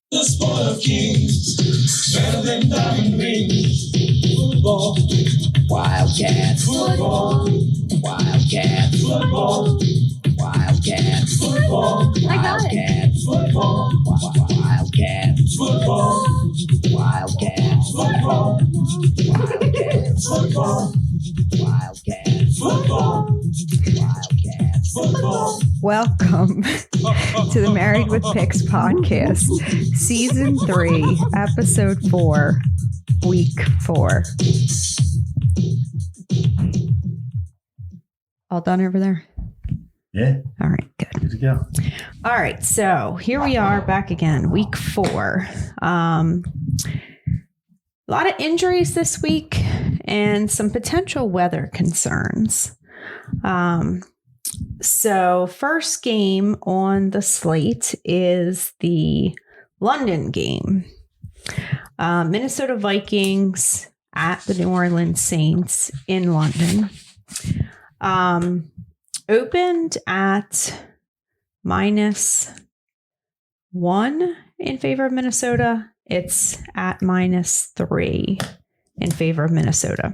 The sport of kings, better than diamond rings. Football, Wildcats, football, Wildcats, football, Wildcats, football, Wildcats, football, Wildcats, football, Wildcats, football, Wildcats, football, Wildcats, football, Wildcats, football. Welcome to the Married with Picks podcast, season 3, episode 4, week 4. All done over there? Yeah. All right, good. Good to go. All right, so here we are back again, week 4. A lot of injuries this week and some potential weather concerns. So first game on the slate is the London game. Minnesota Vikings at the New Orleans Saints in London. Opened at -1 in favor of Minnesota. It's at -3 in favor of Minnesota.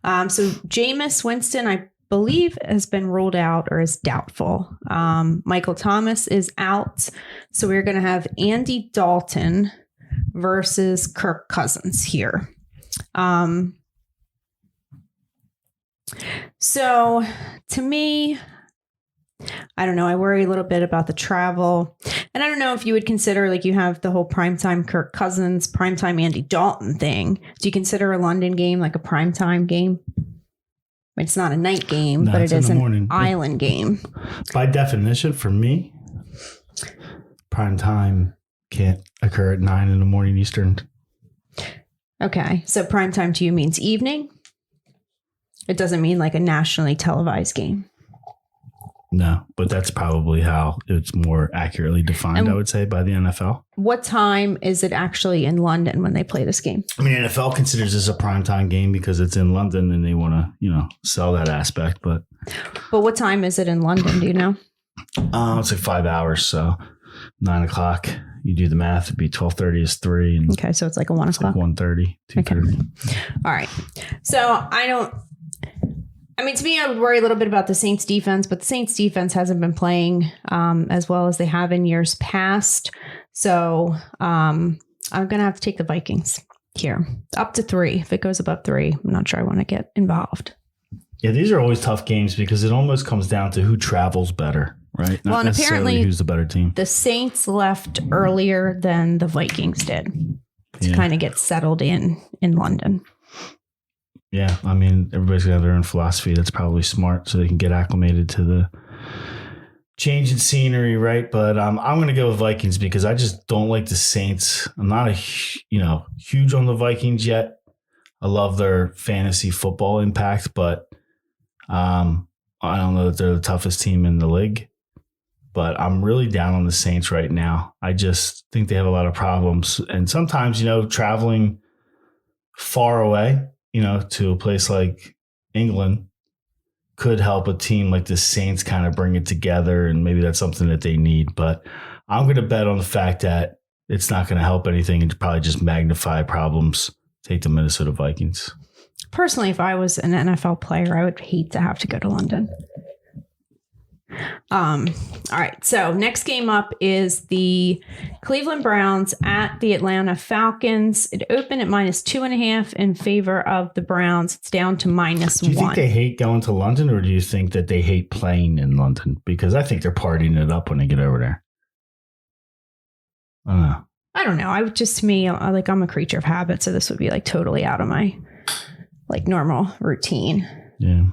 So Jameis Winston, I believe, has been ruled out or is doubtful. Michael Thomas is out. So we're going to have Andy Dalton versus Kirk Cousins here. So to me, I don't know. I worry a little bit about the travel. And I don't know if you would consider, like, you have the whole primetime Kirk Cousins, primetime Andy Dalton thing. Do you consider a London game like a primetime game? It's not a night game, but it is an island game. By definition, for me, prime time can't occur at 9 in the morning Eastern. Okay. So prime time to you means evening? It doesn't mean like a nationally televised game. No, but that's probably how it's more accurately defined, I would say, by the NFL. What time is it actually in London when they play this game? I mean, NFL considers this a primetime game because it's in London and they want to, sell that aspect. But what time is it in London? Do you know? It's like 5 hours. So 9 o'clock, you do the math, it'd be 12:30 is 3. And okay, so it's like a 1 o'clock. Like 1:30, 2:30. Okay. All right. So to me, I would worry a little bit about the Saints defense, but the Saints defense hasn't been playing as well as they have in years past. So I'm going to have to take the Vikings here. Up to 3. If it goes above 3, I'm not sure I want to get involved. Yeah, these are always tough games because it almost comes down to who travels better, right? Not and apparently who's the better team. The Saints left earlier than the Vikings did to kind of get settled in London. Yeah, I mean, everybody's got their own philosophy. That's probably smart so they can get acclimated to the change in scenery, right? But I'm going to go with Vikings because I just don't like the Saints. I'm not huge on the Vikings yet. I love their fantasy football impact, but I don't know that they're the toughest team in the league. But I'm really down on the Saints right now. I just think they have a lot of problems. And sometimes, traveling far away, to a place like England could help a team like the Saints kind of bring it together. And maybe that's something that they need. But I'm going to bet on the fact that it's not going to help anything and probably just magnify problems. Take the Minnesota Vikings. Personally, if I was an NFL player, I would hate to have to go to London. All right. So next game up is the Cleveland Browns at the Atlanta Falcons. It opened at -2.5 in favor of the Browns. It's down to -1. Do you think they hate going to London, or do you think that they hate playing in London? Because I think they're partying it up when they get over there. I don't know. To me, I'm a creature of habit, so this would be like totally out of my normal routine. Yeah.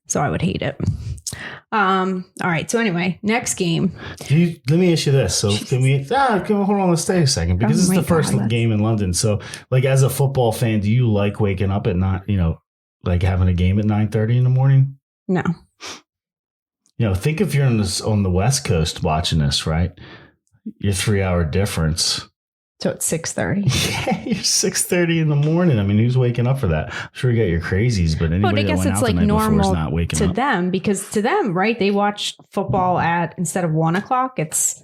So I would hate it. All right. So anyway, next game. Let me ask you this. So can we hold on, let's stay a second, because this is the first game in London. So as a football fan, do you like waking up at night, having a game at 9:30 in the morning? No. Think if you're on the West Coast watching this, right? Your 3-hour difference. So it's 6:30. Yeah, you're 6:30 in the morning. I mean, who's waking up for that? I'm sure you got your crazies, but anybody I guess that went it's out the night normal before is not waking to up. them, because to them, right? They watch football at, instead of 1 o'clock, it's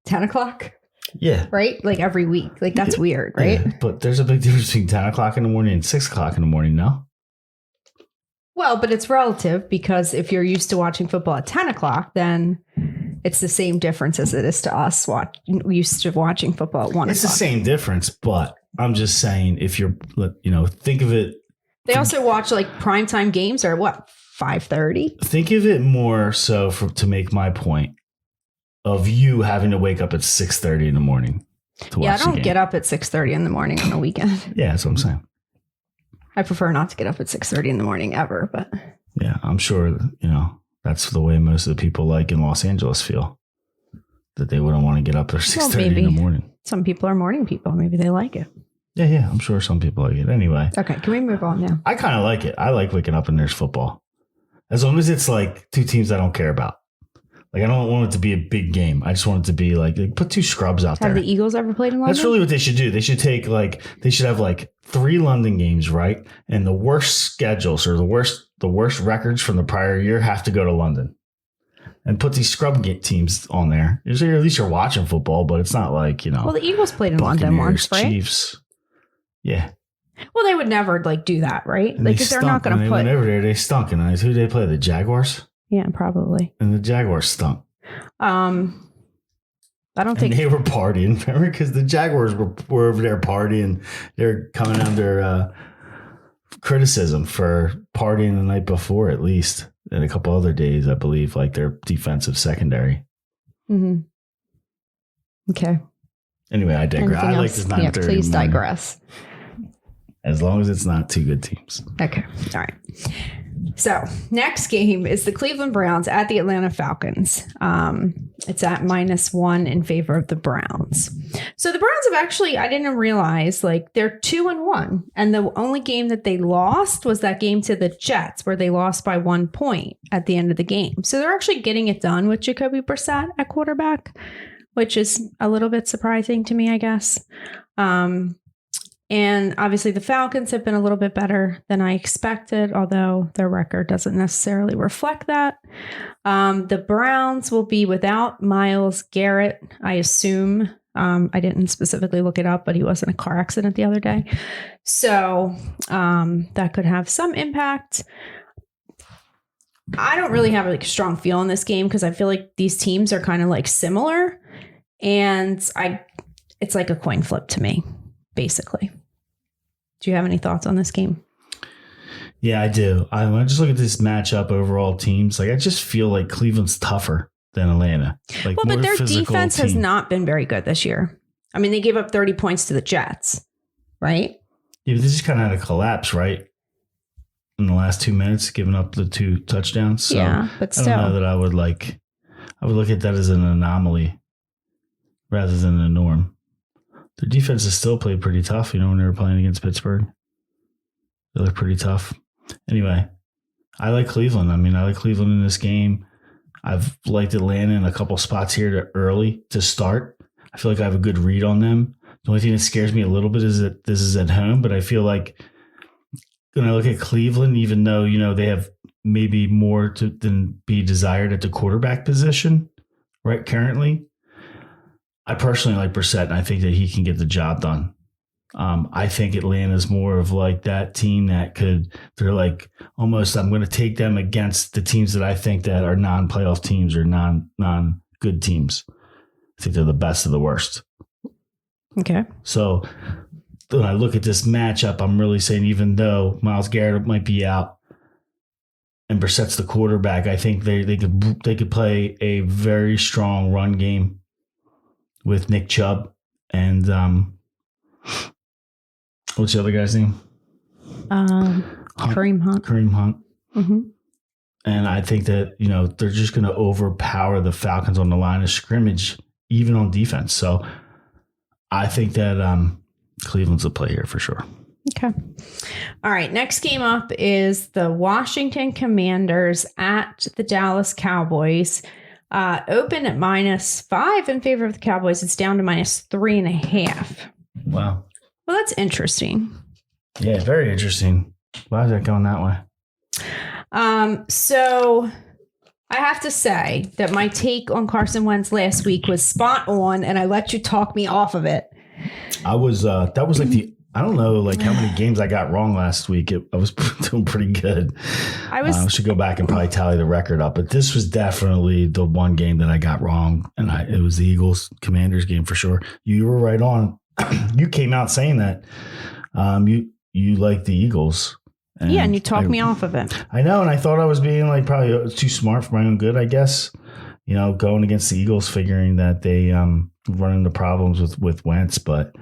10 o'clock. Yeah. right? Like every week. Like that's weird, right? Yeah, but there's a big difference between 10 o'clock in the morning and 6 o'clock in the morning, no? Well, but it's relative because if you're used to watching football at 10 o'clock, then it's the same difference as it is to us used to watching football at 1 o'clock. It's the same difference, but I'm just saying if you're, think of it. They also watch like primetime games or what, 5:30? Think of it more so to make my point of you having to wake up at 6:30 in the morning to watch Yeah, I the don't game. get up at 6:30 in the morning on the weekend. Yeah, that's what I'm saying. I prefer not to get up at 6:30 in the morning ever, but Yeah, I'm sure, that's the way most of the people like in Los Angeles feel. That they wouldn't want to get up at 6:30 in the morning. Some people are morning people. Maybe they like it. Yeah, I'm sure some people like it. Anyway. Okay, can we move on now? I kind of like it. I like waking up and there's football. As long as it's like two teams I don't care about. Like, I don't want it to be a big game. I just want it to be like put two scrubs out there. Have the Eagles ever played in London? That's really what they should do. They should take they should have 3 London games, right? And the worst schedules or the worst records from the prior year have to go to London. And put these scrub teams on there. Usually, at least you're watching football, but it's not like, Well, the Eagles played in London once, right? Chiefs. Yeah. Well, they would never do that, right? And Like if they're not going to they put. went over there, they stunk. And who did they play? The Jaguars? Yeah, probably. And the Jaguars stunk. I don't think they were partying. Remember, because the Jaguars were over there partying. They're coming under criticism for partying the night before, at least, and a couple other days, I believe, like their defensive secondary. Mm-hmm. Okay. Anyway, I digress. I like this 9:30. Yeah, please digress. As long as it's not two good teams. Okay. All right. So next game is the Cleveland Browns at the Atlanta Falcons. It's at -1 in favor of the Browns. So the Browns have actually, I didn't realize, they're 2-1. And the only game that they lost was that game to the Jets where they lost by 1 point at the end of the game. So they're actually getting it done with Jacoby Brissett at quarterback, which is a little bit surprising to me, I guess. And obviously the Falcons have been a little bit better than I expected, although their record doesn't necessarily reflect that. The Browns will be without Myles Garrett, I assume. I didn't specifically look it up, but he was in a car accident the other day. So that could have some impact. I don't really have a strong feel in this game because I feel like these teams are kind of similar. And it's like a coin flip to me, basically. Do you have any thoughts on this game? Yeah, I do. When I just look at this matchup, overall teams, I just feel like Cleveland's tougher than Atlanta. But their defense has not been very good this year. I mean, they gave up 30 points to the Jets, right? Yeah, but they just kind of had a collapse, right? In the last 2 minutes, giving up the 2 touchdowns. So yeah, but still. I don't know that I would look at that as an anomaly rather than a norm. Their defense has still played pretty tough, when they were playing against Pittsburgh. They look pretty tough. Anyway, I like Cleveland. I like Cleveland in this game. I've liked Atlanta in a couple spots here early to start. I feel like I have a good read on them. The only thing that scares me a little bit is that this is at home, but I feel like when I look at Cleveland, even though, they have maybe more than be desired at the quarterback position, right, currently, I personally like Brissett, and I think that he can get the job done. I think Atlanta's more of that team that they're almost, I'm going to take them against the teams that I think that are non-playoff teams or non-good teams. I think they're the best of the worst. Okay. So when I look at this matchup, I'm really saying even though Myles Garrett might be out and Brissett's the quarterback, I think they could play a very strong run game with Nick Chubb and what's the other guy's name? Kareem Hunt. Kareem Hunt. Mm-hmm. And I think that, they're just going to overpower the Falcons on the line of scrimmage, even on defense. So I think that Cleveland's a play here for sure. Okay. All right. Next game up is the Washington Commanders at the Dallas Cowboys. Open at -5 in favor of the Cowboys. It's down to -3.5. Wow. Well, that's interesting. Yeah, very interesting. Why is that going that way? So I have to say that my take on Carson Wentz last week was spot on, and I let you talk me off of it. I was that was like I don't know like how many games I got wrong last week. I was doing pretty good. I should go back and probably tally the record up, but this was definitely the one game that I got wrong, and it was the Eagles Commanders game for sure. You were right on. You came out saying that you like the Eagles. And you talked me off of it. I know, and I thought I was being like probably too smart for my own good, I guess. You know, going against the Eagles, figuring that they run into problems with Wentz, but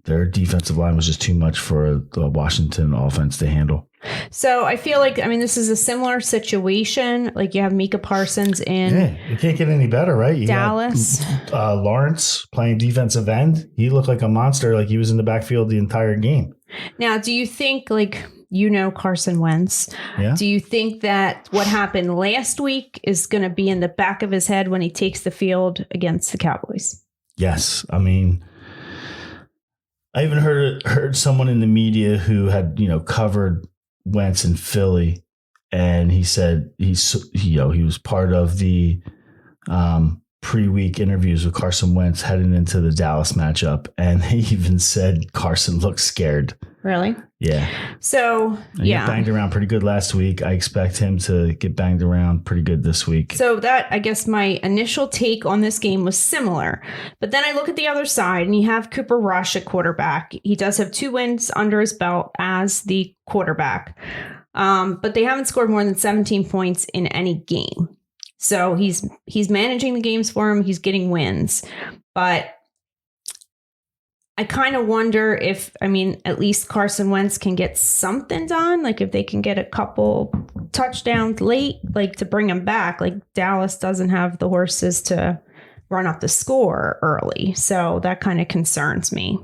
their defensive line was just too much for the Washington offense to handle. So I feel like, this is a similar situation. Like you have Micah Parsons in it can't get any better, right? You Dallas. got, Lawrence playing defensive end. He looked like a monster, like he was in the backfield the entire game. Now, do you think Carson Wentz? Yeah. Do you think that what happened last week is going to be in the back of his head when he takes the field against the Cowboys? Yes. I even heard someone in the media who had, covered Wentz in Philly, and he said he was part of the pre-week interviews with Carson Wentz heading into the Dallas matchup, and he even said Carson looks scared. Really? Yeah. So, he got banged around pretty good last week. I expect him to get banged around pretty good this week. So that, I guess my initial take on this game was similar. But then I look at the other side and you have Cooper Rush at quarterback. He does have 2 wins under his belt as the quarterback. But they haven't scored more than 17 points in any game. So he's managing the games for him. He's getting wins. But I kind of wonder if, at least Carson Wentz can get something done. Like if they can get a couple touchdowns late, like to bring him back. Like Dallas doesn't have the horses to run up the score early. So that kind of concerns me.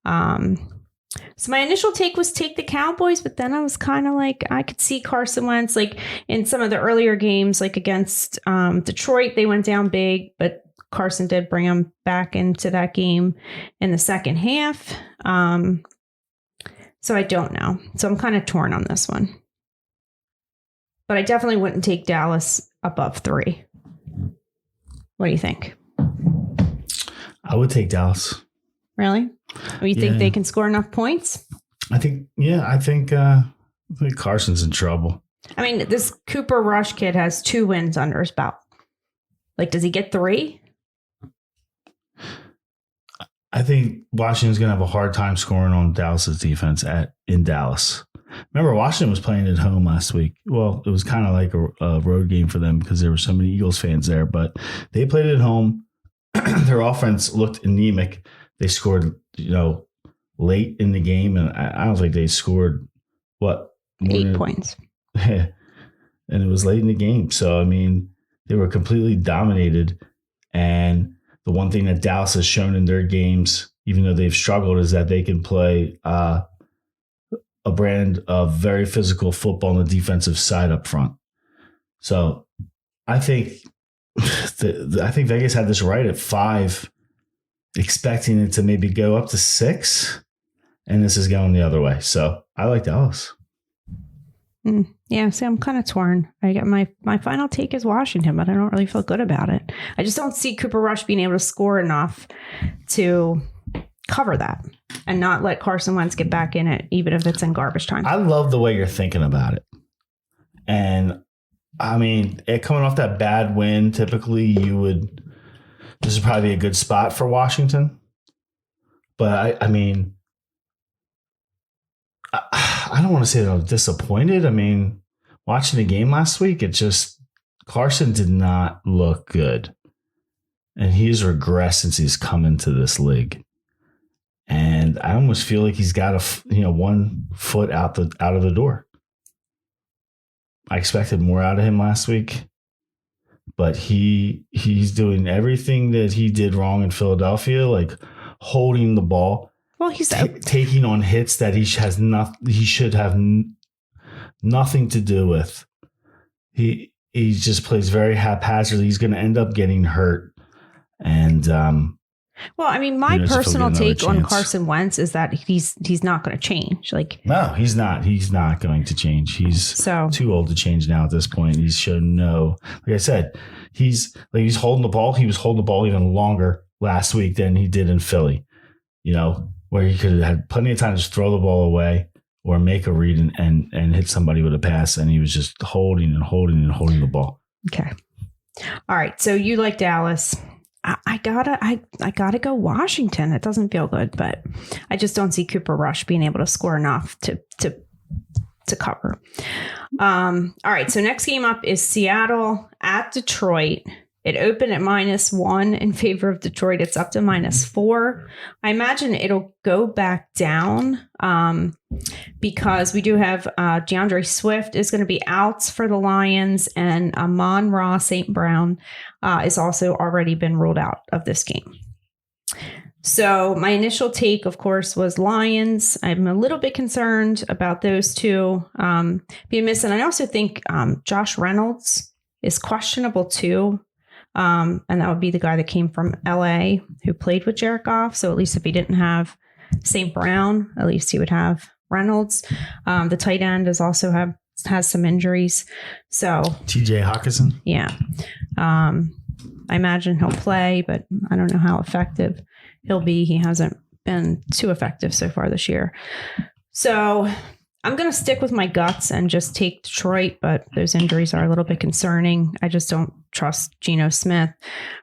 So my initial take was take the Cowboys, but then I was kind of like, I could see Carson Wentz like in some of the earlier games, like against Detroit, they went down big, but Carson did bring him back into that game in the second half. So I don't know. So I'm kind of torn on this one. But I definitely wouldn't take Dallas above 3. What do you think? I would take Dallas. Really? You think they can score enough points? I think Carson's in trouble. This Cooper Rush kid has 2 wins under his belt. Like, does he get 3? I think Washington's going to have a hard time scoring on Dallas's defense in Dallas. Remember, Washington was playing at home last week. Well, it was kind of like a road game for them because there were so many Eagles fans there, but they played at home. Their offense looked anemic. They scored, late in the game, and I don't think they scored, 8 points. And it was late in the game. So, they were completely dominated. And the one thing that Dallas has shown in their games, even though they've struggled, is that they can play a brand of very physical football on the defensive side up front. So I think Vegas had this right at 5, expecting it to maybe go up to 6, and this is going the other way. So I like Dallas. Yeah, see, I'm kind of torn. I got my final take is Washington, but I don't really feel good about it. I just don't see Cooper Rush being able to score enough to cover that and not let Carson Wentz get back in it, even if it's in garbage time. I love the way you're thinking about it. And coming off that bad win, typically this is probably a good spot for Washington. But I don't want to say that I'm disappointed. Watching the game last week, Carson did not look good. And he's regressed since he's come into this league. And I almost feel like he's got 1 foot out of the door. I expected more out of him last week, but he's doing everything that he did wrong in Philadelphia, like holding the ball. Well, he's taking on hits that he should have nothing to do with. He just plays very haphazardly. He's going to end up getting hurt, and Well, I mean, my Even if he'll personal get another take on chance. Carson Wentz is that he's not going to change. Like, No, he's not. He's not going to change. He's so too old to change now at this point. He's shown no. Like I said, he's holding the ball. He was holding the ball even longer last week than he did in Philly. You know, where he could have had plenty of time to just throw the ball away or make a read and hit somebody with a pass, and he was just holding the ball. okay. All right. So you like Dallas. I gotta go Washington. It doesn't feel good, but I just don't see Cooper Rush being able to score enough to cover. All right. So next game up is Seattle at Detroit. It opened at -1 in favor of Detroit. It's up to -4. I imagine it'll go back down because we do have DeAndre Swift is going to be out for the Lions, and Amon-Ra St. Brown is also already been ruled out of this game. So my initial take, of course, was Lions. I'm a little bit concerned about those two being missed. And I also think Josh Reynolds is questionable too. And that would be the guy that came from LA who played with Jared Goff. So at least if he didn't have St. Brown, at least he would have Reynolds. The tight end has some injuries. So TJ Hawkinson. Yeah. I imagine he'll play, but I don't know how effective he'll be. He hasn't been too effective so far this year. So I'm going to stick with my guts and just take Detroit, but those injuries are a little bit concerning. I just don't trust Geno Smith.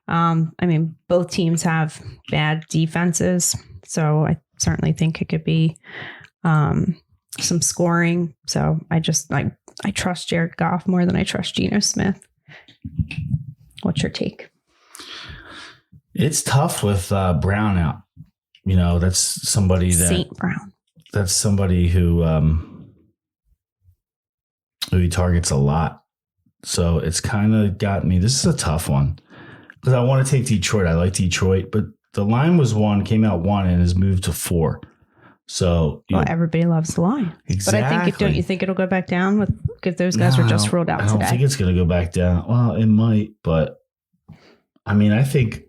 I mean, both teams have bad defenses, so I certainly think it could be some scoring. So I trust Jared Goff more than I trust Geno Smith. What's your take? It's tough with Brown out. You know, that's somebody that St. Brown. That's somebody who he targets a lot. So it's kind of got me. This is a tough one because I want to take Detroit. I like Detroit, but the line was 1, came out 1, and has moved to 4. So everybody loves the line. Exactly. But I think don't you think it'll go back down because those guys were just ruled out today? I don't think it's going to go back down. Well, it might, but I mean, I think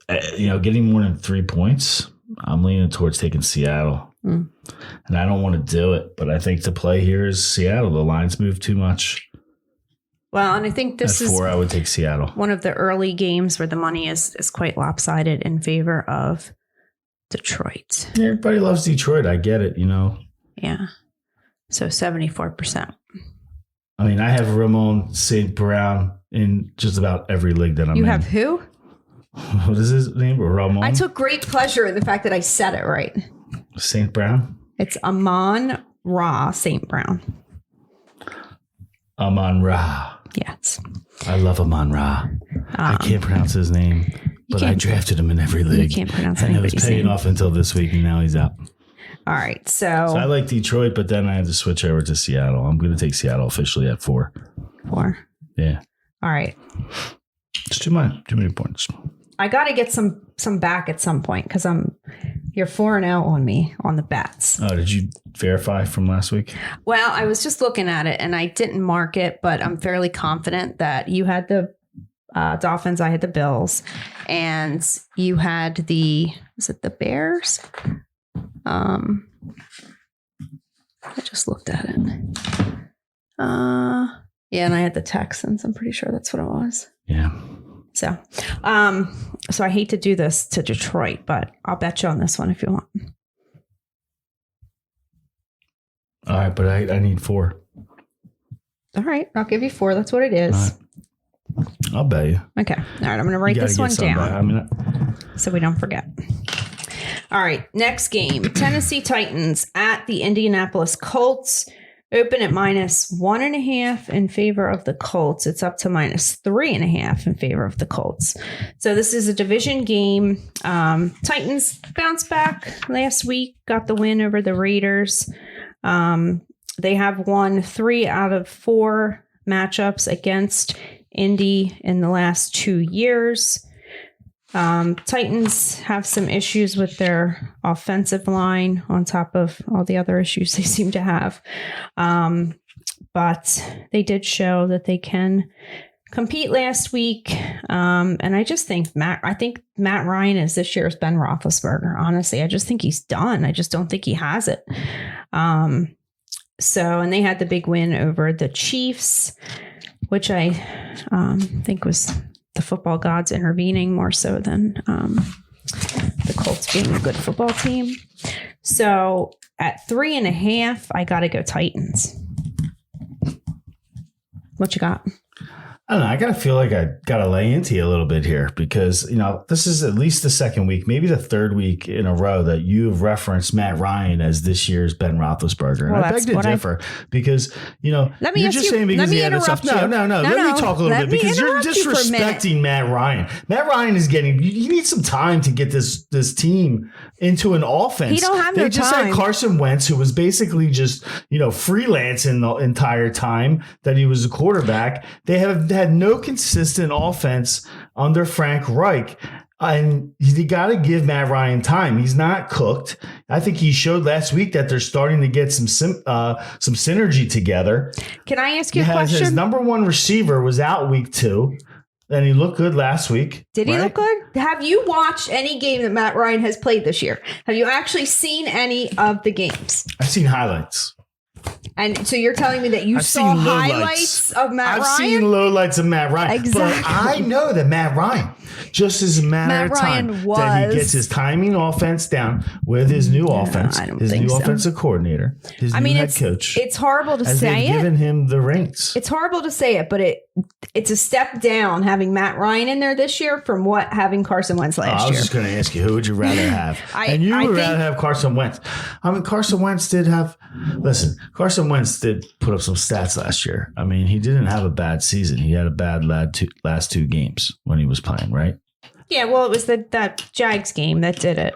getting more than 3 points, I'm leaning towards taking Seattle. And I don't want to do it, but I think the play here is Seattle. The lines move too much. Well, and I think this is 4, I would take Seattle. One of the early games where the money is quite lopsided in favor of Detroit. Everybody loves Detroit. I get it, Yeah. So 74%. I mean, I have Ramon St. Brown in just about every league that I'm in. You have who? What is his name? Ramon? I took great pleasure in the fact that I said it right. St. Brown? It's Amon-Ra St. Brown. Amon-Ra. Yes. I love Amon-Ra. I can't pronounce his name, but I drafted him in every league. You can't pronounce and anybody's it was paying name. off until this week, and now he's out. All right. So I like Detroit, but then I had to switch over to Seattle. I'm going to take Seattle officially at 4. 4. Yeah. All right. It's too many points. I got to get some back at some point because you're 4-0 on me on the bets. Oh, did you verify from last week? Well, I was just looking at it and I didn't mark it, but I'm fairly confident that you had the Dolphins, I had the Bills, and you had was it the Bears? I just looked at it. Yeah, and I had the Texans. I'm pretty sure that's what it was. Yeah. So I hate to do this to Detroit, but I'll bet you on this one if you want. All right, but I need 4. All right, I'll give you 4. That's what it is. All right. I'll bet you. Okay. All right, I'm going to write this one down so we don't forget. All right, next game. Tennessee Titans at the Indianapolis Colts. Open at -1.5 in favor of the Colts. It's up to -3.5 in favor of the Colts. So this is a division game. Titans bounced back last week, got the win over the Raiders. They have won 3 out of 4 matchups against Indy in the last 2 years. Titans have some issues with their offensive line on top of all the other issues they seem to have. But they did show that they can compete last week. And I just think Matt Ryan is this year's Ben Roethlisberger. Honestly, I just think he's done. I just don't think he has it. And they had the big win over the Chiefs, which I think was the football gods intervening more so than the Colts being a good football team. So at 3.5, I got to go Titans. What you got? I don't know. I gotta feel like I gotta lay into you a little bit here because this is at least the second week, maybe the third week in a row that you've referenced Matt Ryan as this year's Ben Roethlisberger, and I beg to differ because you're just saying because he had stuff. No. Let me talk a little bit because you're disrespecting Matt Ryan. Matt Ryan is getting. You need some time to get this team into an offense. He don't have They just time. had Carson Wentz, who was basically just freelancing the entire time that he was a quarterback. They have had no consistent offense under Frank Reich. And you got to give Matt Ryan time. He's not cooked. I think he showed last week that they're starting to get some synergy together. Can I ask you a question? His number one receiver was out week 2. And he looked good last week. Did he look good? Have you watched any game that Matt Ryan has played this year? Have you actually seen any of the games? I've seen highlights. And so you're telling me that you saw highlights of Matt Ryan? I've seen lowlights of Matt Ryan. Exactly. But I know that Matt Ryan, just as a matter of time, that he gets his timing offense down with his new offense, his new offensive coordinator, his new head coach. It's horrible to say it. Given him the reins. It's horrible to say it, but it's a step down having Matt Ryan in there this year from what having Carson Wentz last year. I was just going to ask you, who would you rather have? You would rather have Carson Wentz. I mean, Carson Wentz did put up some stats last year. I mean, he didn't have a bad season. He had a bad last 2 games when he was playing, right? Yeah, well, it was that Jags game that did it.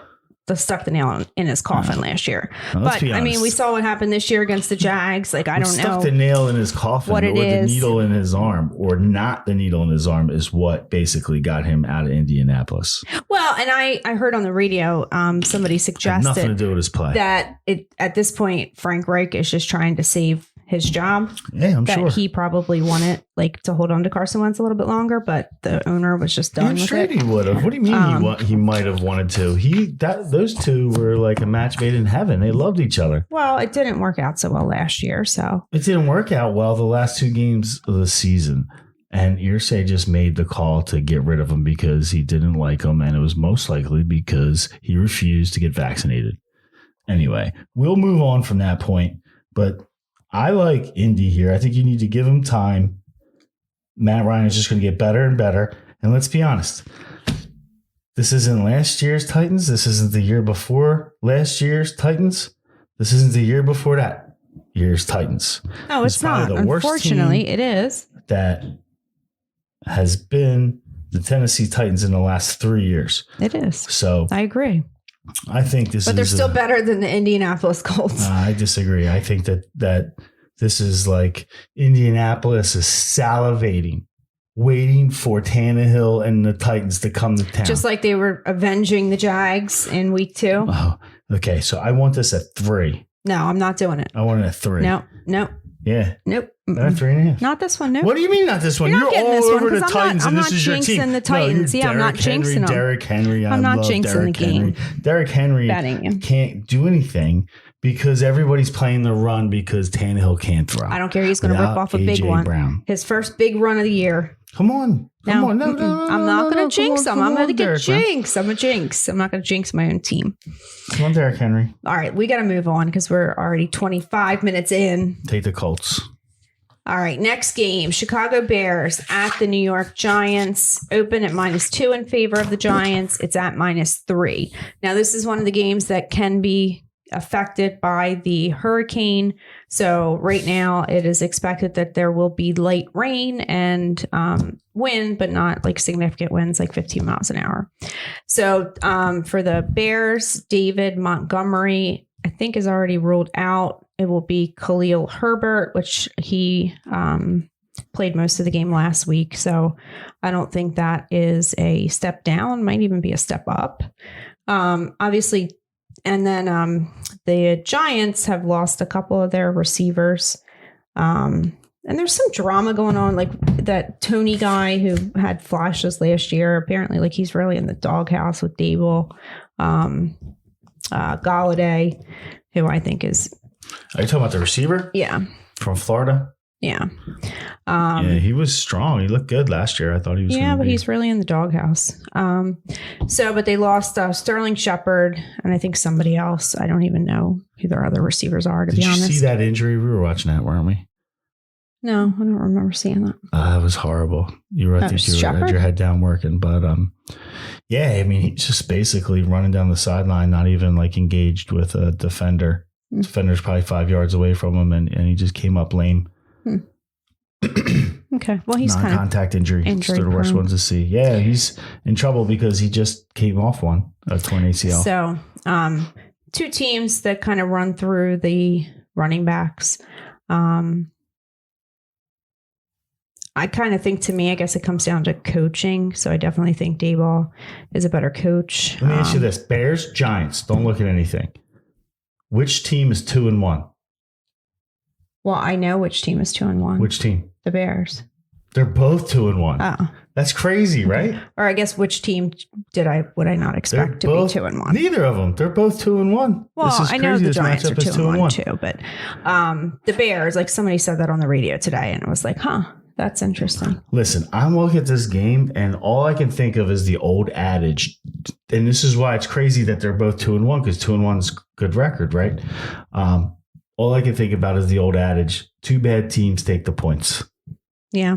Stuck the nail in his coffin last year. But I mean, we saw what happened this year against the Jags. I don't know. Stuck the nail in his coffin or the needle in his arm or not the needle in his arm is what basically got him out of Indianapolis. Well, and I heard on the radio somebody suggested nothing to do with his play. That at this point, Frank Reich is just trying to save his job. Yeah, I'm sure. He probably wanted to hold on to Carson Wentz a little bit longer, but the owner was just done with it. He would have. What do you mean he might have wanted to? Those two were like a match made in heaven. They loved each other. Well, it didn't work out so well last year, so it didn't work out well the last 2 games of the season. And Irsay just made the call to get rid of him because he didn't like him, and it was most likely because he refused to get vaccinated. Anyway, we'll move on from that point, but I like Indy here. I think you need to give him time. Matt Ryan is just going to get better and better. And let's be honest. This isn't last year's Titans. This isn't the year before last year's Titans. This isn't the year before that year's Titans. No, it's not. Unfortunately, it is. That has been the Tennessee Titans in the last 3 years. It is. So I agree. I think this is... But they're still better than the Indianapolis Colts. I disagree. I think that this is like Indianapolis is salivating, waiting for Tannehill and the Titans to come to town. Just like they were avenging the Jags in week 2. Oh, okay. So I want this at 3. No, I'm not doing it. I want it at 3. No. Yeah. Nope. Not 3.5. Not this one. Nope. What do you mean not this one? You're all over the Titans, and this is your team. I'm not jinxing the Titans. Yeah, I'm not jinxing them. Derrick Henry. I'm not jinxing the game. Derrick Henry can't do anything because everybody's playing the run because Tannehill can't throw. I don't care. He's going to rip off a big one. Brown. His first big run of the year. Come on. No, I'm not going to jinx him. I'm going to get jinxed. I'm a jinx. I'm not going to jinx my own team. Come on, Derrick Henry. All right. We got to move on because we're already 25 minutes in. Take the Colts. All right, next game, Chicago Bears at the New York Giants. Open at -2 in favor of the Giants. It's at -3. Now, this is one of the games that can be affected by the hurricane. So right now, it is expected that there will be light rain and wind, but not like significant winds, like 15 miles an hour. So for the Bears, David Montgomery, I think, is already ruled out. It will be Khalil Herbert, which he played most of the game last week. So I don't think that is a step down, might even be a step up. Obviously. And then the Giants have lost a couple of their receivers. And there's some drama going on, like that Tony guy who had flashes last year. Apparently, like he's really in the doghouse with Dable. Galladay, who I think is. Are you talking about the receiver? Yeah. From Florida? Yeah. Yeah, he was strong. He looked good last year. I thought he was. Yeah, but he's really in the doghouse. But they lost Sterling Shepard and I think somebody else. I don't even know who their other receivers are, to be honest. Did you see that injury? We were watching that, weren't we? No, I don't remember seeing that. It was horrible. You were, I think you had your head down working, but yeah, I mean, he's just basically running down the sideline, not even like engaged with a defender. Mm. Defender's probably 5 yards away from him, and he just came up lame. Okay, well, he's non-contact injury. It's the worst ones to see. Yeah, he's in trouble because he just came off a torn ACL. So, two teams that kind of run through the running backs. I kind of think, to me, I guess it comes down to coaching. So I definitely think Daboll is a better coach. Let me ask you this. Bears, Giants, don't look at anything. Which team is 2-1? Well, I know which team is 2-1. Which team? The Bears. They're both 2-1. Oh. That's crazy, right? Or I guess which team would I not expect to be 2-1? Neither of them. They're both 2-1. Well, I know the Giants are 2-1 too, but the Bears, like somebody said that on the radio today, and it was like, that's interesting. Listen, I'm looking at this game, and all I can think of is the old adage, and this is why it's crazy that they're both 2-1, because 2-1 is good record, right? All I can think about is the old adage: two bad teams take the points. Yeah.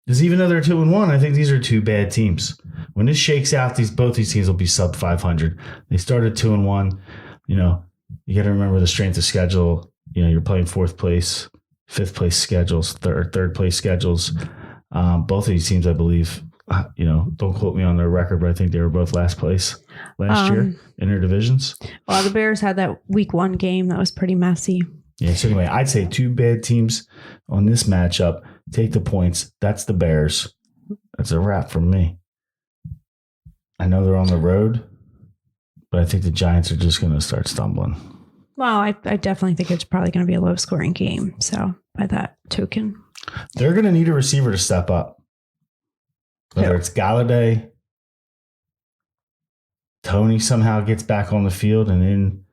Because even though they're 2-1, I think these are two bad teams. When this shakes out, both these teams will be sub 500. They started 2-1. You got to remember the strength of schedule. You're playing fourth place, fifth place schedules, third place schedules. Both of these teams, I believe, don't quote me on their record, but I think they were both last place last year in their divisions. Well, the Bears had that week 1 game that was pretty messy. Yeah. So anyway, I'd say two bad teams on this matchup take the points. That's the Bears. That's a wrap from me. I know they're on the road, but I think the Giants are just going to start stumbling. Well, I definitely think it's probably going to be a low-scoring game. So, by that token, they're going to need a receiver to step up. Whether it's Galladay, Tony somehow gets back on the field and in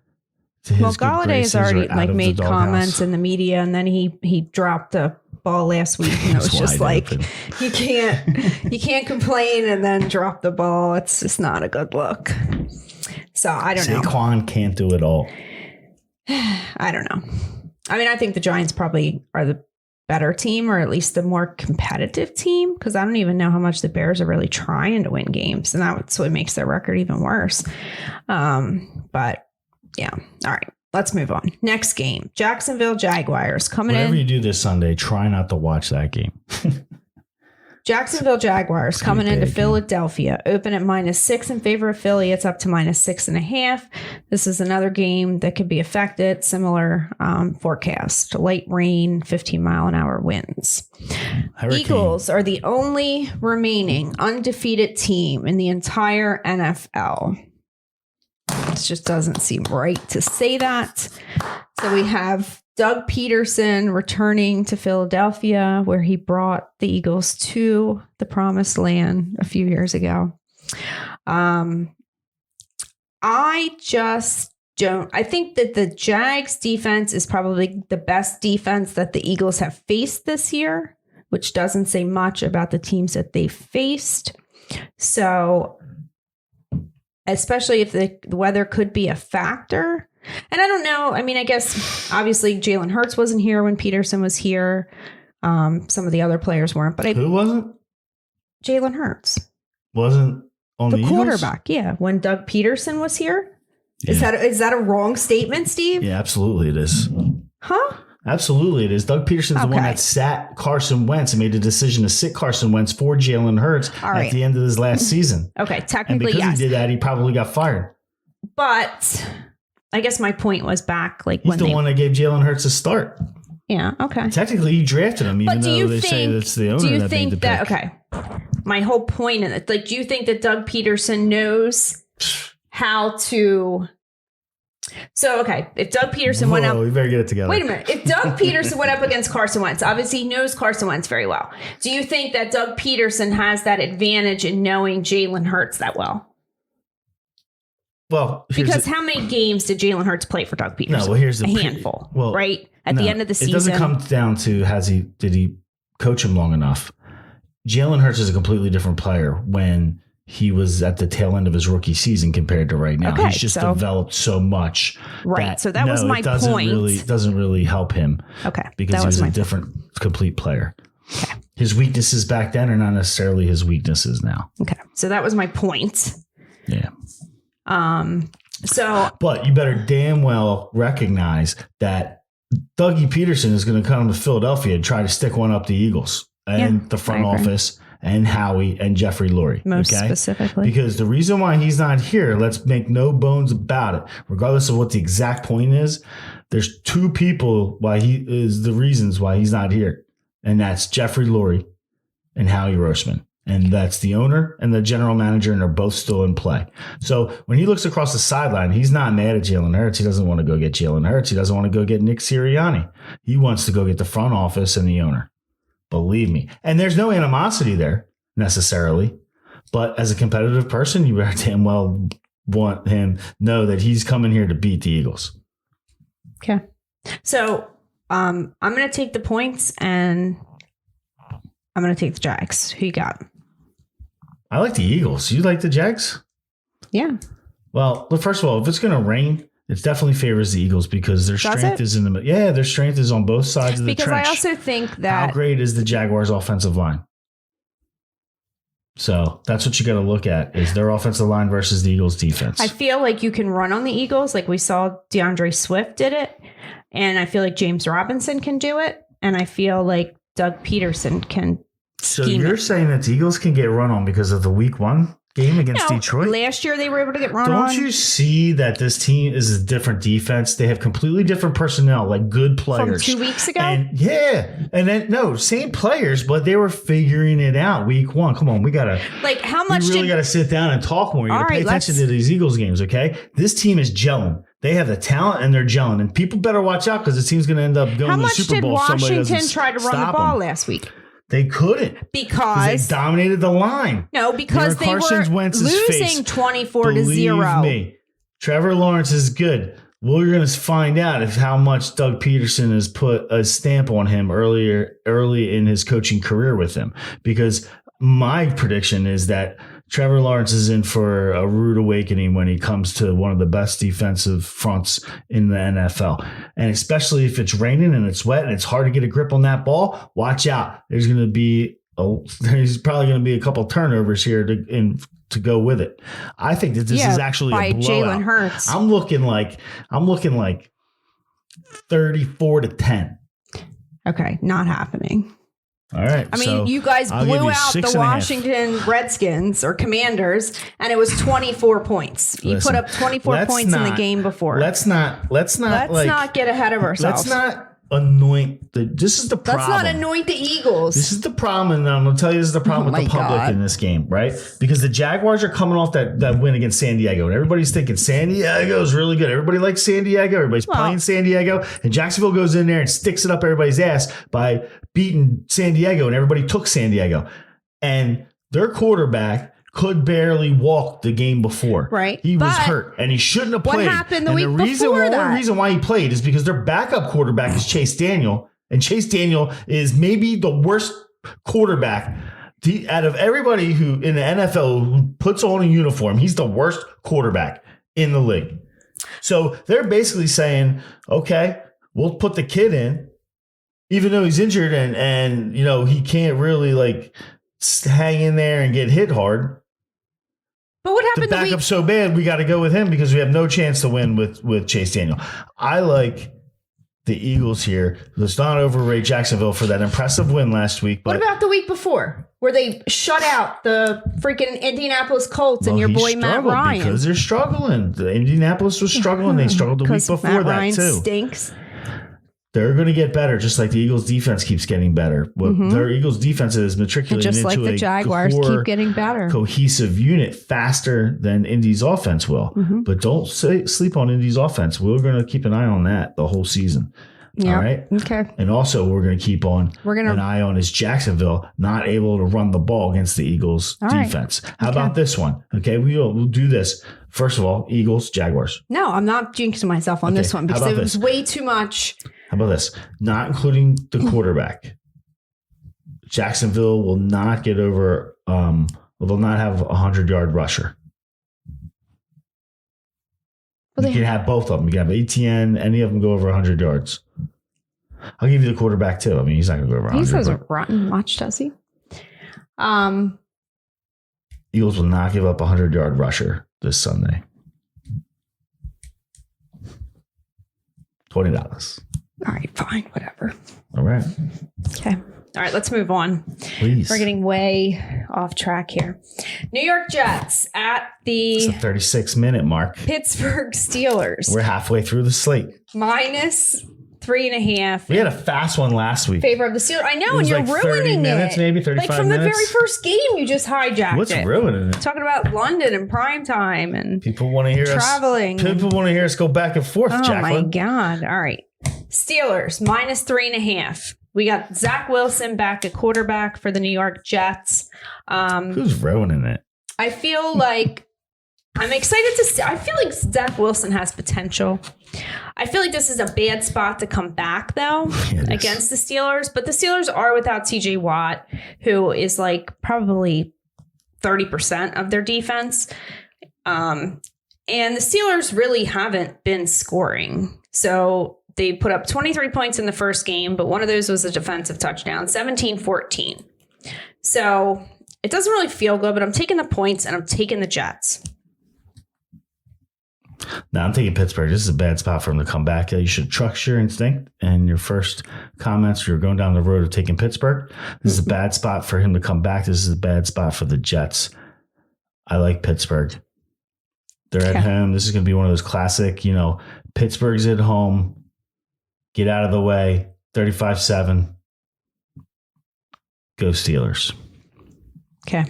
to his Galladay has already made comments in the media, and then he dropped a ball last week, and it was just like you can't complain and then drop the ball. It's just not a good look. So I don't know. Saquon can't do it all. I don't know. I mean, I think the Giants probably are the better team, or at least the more competitive team, because I don't even know how much the Bears are really trying to win games, and that's what makes their record even worse. But yeah. All right. Let's move on. Next game, Jacksonville Jaguars coming in. Whatever you do this Sunday, try not to watch that game. Jacksonville Jaguars coming into Philadelphia, open at -6 in favor of Philly. It's up to -6.5. This is another game that could be affected. Similar forecast: light rain, 15-mile-an-hour winds. Hurricane. Eagles are the only remaining undefeated team in the entire NFL. It just doesn't seem right to say that. So we have Doug Peterson returning to Philadelphia, where he brought the Eagles to the promised land a few years ago. I just don't. I think that the Jags defense is probably the best defense that the Eagles have faced this year, which doesn't say much about the teams that they faced. So, especially if the weather could be a factor. And I don't know. I mean, I guess obviously Jalen Hurts wasn't here when Peterson was here. Some of the other players weren't. But who wasn't? Jalen Hurts wasn't on the quarterback. Yeah, when Doug Peterson was here. Yeah. Is that a wrong statement, Steve? Yeah, absolutely it is. Huh? Absolutely it is. Doug Peterson's the one that sat Carson Wentz and made the decision to sit Carson Wentz for Jalen Hurts at the end of his last season. Okay, technically, and because he did that, he probably got fired. But I guess my point was back, like he's the one that gave Jalen Hurts a start. Yeah. Okay. Technically, he drafted him, even though they say that's the owner that made the pick. Okay. My whole point in it, like, do you think that Doug Peterson knows how to So, okay, if Doug Peterson went up... we better get it together. Wait a minute. If Doug Peterson went up against Carson Wentz, obviously he knows Carson Wentz very well. Do you think that Doug Peterson has that advantage in knowing Jalen Hurts that well? Well, because how many games did Jalen Hurts play for Doug Peterson? No, well, here's the handful, right? At the end of the season. It doesn't come down to did he coach him long enough. Jalen Hurts is a completely different player when he was at the tail end of his rookie season compared to right now. He's just developed so much. Right. So that was my point. It doesn't really help him. Okay. Because he was a different, complete player. Okay. His weaknesses back then are not necessarily his weaknesses now. Okay. So that was my point. Yeah. But you better damn well recognize that Dougie Peterson is going to come to Philadelphia and try to stick one up the Eagles and the front office and Howie and Jeffrey Lurie. Most specifically. Because the reason why he's not here, let's make no bones about it, regardless of what the exact point is, there's two people the reasons why he's not here. And that's Jeffrey Lurie and Howie Roseman. And that's the owner and the general manager, and they're both still in play. So when he looks across the sideline, he's not mad at Jalen Hurts. He doesn't want to go get Jalen Hurts. He doesn't want to go get Nick Sirianni. He wants to go get the front office and the owner. Believe me. And there's no animosity there necessarily. But as a competitive person, you better damn well want him know that he's coming here to beat the Eagles. Okay. So I'm going to take the points and I'm going to take the Jags. Who you got? I like the Eagles. You like the Jags? Yeah. Well, first of all, if it's going to rain, it definitely favors the Eagles because their strength is in the middle. Yeah, their strength is on both sides of the trench. Because I also think that... How great is the Jaguars' offensive line? So that's what you got to look at, is their offensive line versus the Eagles' defense. I feel like you can run on the Eagles. Like we saw DeAndre Swift did it. And I feel like James Robinson can do it. And I feel like Doug Peterson can So you're saying that the Eagles can get run on because of the week 1 game against Detroit? Last year they were able to get run on. Don't you see that this team is a different defense? They have completely different personnel, like good players. From 2 weeks ago? And then same players, but they were figuring it out week 1. Come on, we gotta really gotta sit down and talk more. You gotta pay attention to these Eagles games, okay? This team is gelling. They have the talent and they're gelling, and people better watch out because the team's going to end up going to the Super Bowl. How much did Washington try to run the ball last week? They couldn't because they dominated the line. No, because they were losing 24-0. Believe me, Trevor Lawrence is good. We're going to find out how much Doug Peterson has put a stamp on him early in his coaching career with him. Because my prediction is that Trevor Lawrence is in for a rude awakening when he comes to one of the best defensive fronts in the NFL. And especially if it's raining and it's wet and it's hard to get a grip on that ball, watch out. There's probably going to be a couple turnovers here to go with it. I think that this is actually a blowout. Jalen Hurts. I'm looking like 34-10. Okay, not happening. All right. I mean, you guys blew out the Washington Redskins or Commanders, and it was 24 points. You put up 24 points in the game before. Let's not get ahead of ourselves. Let's not anoint this is the problem. Let's not anoint the Eagles. This is the problem, and I'm going to tell you this is the problem with the public in this game, right? Because the Jaguars are coming off that win against San Diego, and everybody's thinking San Diego is really good. Everybody likes San Diego. Everybody's playing San Diego, and Jacksonville goes in there and sticks it up everybody's ass by beating San Diego, and everybody took San Diego. And their quarterback could barely walk the game before. Right. He was hurt, and he shouldn't have played. What happened the week before that? One reason why he played is because their backup quarterback is Chase Daniel, and Chase Daniel is maybe the worst quarterback out of everybody who in the NFL who puts on a uniform. He's the worst quarterback in the league. So they're basically saying, okay, we'll put the kid in, even though he's injured and he can't really hang in there and get hit hard. But what happened? The backup so bad, we got to go with him because we have no chance to win with Chase Daniel. I like the Eagles here. Let's not overrate Jacksonville for that impressive win last week. But what about the week before, where they shut out the freaking Indianapolis Colts and your boy Matt Ryan? Because they're struggling. The Indianapolis was struggling. They struggled the week before Matt Ryan too. Stinks. They're going to get better, just like the Eagles' defense keeps getting better. Well, their Eagles' defense is matriculating just like into the Jaguars keep getting better, cohesive unit faster than Indy's offense will. But don't sleep on Indy's offense. We're going to keep an eye on that the whole season. Yep. All right. Okay. And also, we're going to keep an eye on is Jacksonville not able to run the ball against the Eagles' defense. Right. How about this one? Okay, we'll do this. First of all, Eagles, Jaguars. No, I'm not jinxing myself on this one because it was way too much. How about this? Not including the quarterback. Jacksonville will not get over, they'll not have a 100-yard rusher. Well, you can have both of them. You can have ATN, any of them go over 100 yards. I'll give you the quarterback too. I mean, he's not going to go over 100. He doesn't run much, does he? Eagles will not give up a 100-yard rusher this Sunday. $20. All right, fine, whatever. All right. Okay. All right, let's move on. Please. We're getting way off track here. New York Jets at it's the 36-minute mark. Pittsburgh Steelers. We're halfway through the slate. -3.5. We had a fast one last week. Favor of the Steelers. I know, and you're ruining 30 minutes, it. Maybe 35 like from minutes. the very first game, you just hijacked What's it. ruining it? Talking about London and prime time and people want to hear traveling. People want to hear us go back and forth, Oh, Jaclyn. my God. All right. Steelers, -3.5. We got Zach Wilson back at quarterback for the New York Jets. Who's ruining it? I feel like I'm excited to see. I feel like Zach Wilson has potential. I feel like this is a bad spot to come back, though, against the Steelers. But the Steelers are without TJ Watt, who is like probably 30% of their defense. And the Steelers really haven't been scoring. So they put up 23 points in the first game, but one of those was a defensive touchdown, 17-14. So it doesn't really feel good, but I'm taking the points and I'm taking the Jets. No, I'm taking Pittsburgh. This is a bad spot for him to come back. You should trust your instinct and your first comments. You're going down the road of taking Pittsburgh. This is a bad spot for him to come back. This is a bad spot for the Jets. I like Pittsburgh. They're at home. This is going to be one of those classic, Pittsburgh's at home. Get out of the way. 35-7. Go Steelers. Okay.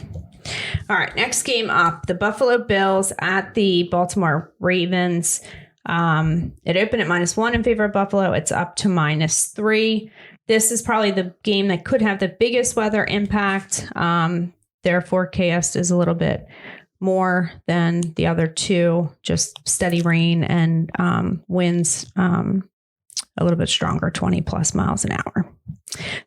All right. Next game up, the Buffalo Bills at the Baltimore Ravens. It opened at -1 in favor of Buffalo. It's up to -3. This is probably the game that could have the biggest weather impact. Their forecast is a little bit more than the other two, just steady rain and winds a little bit stronger, 20 plus miles an hour.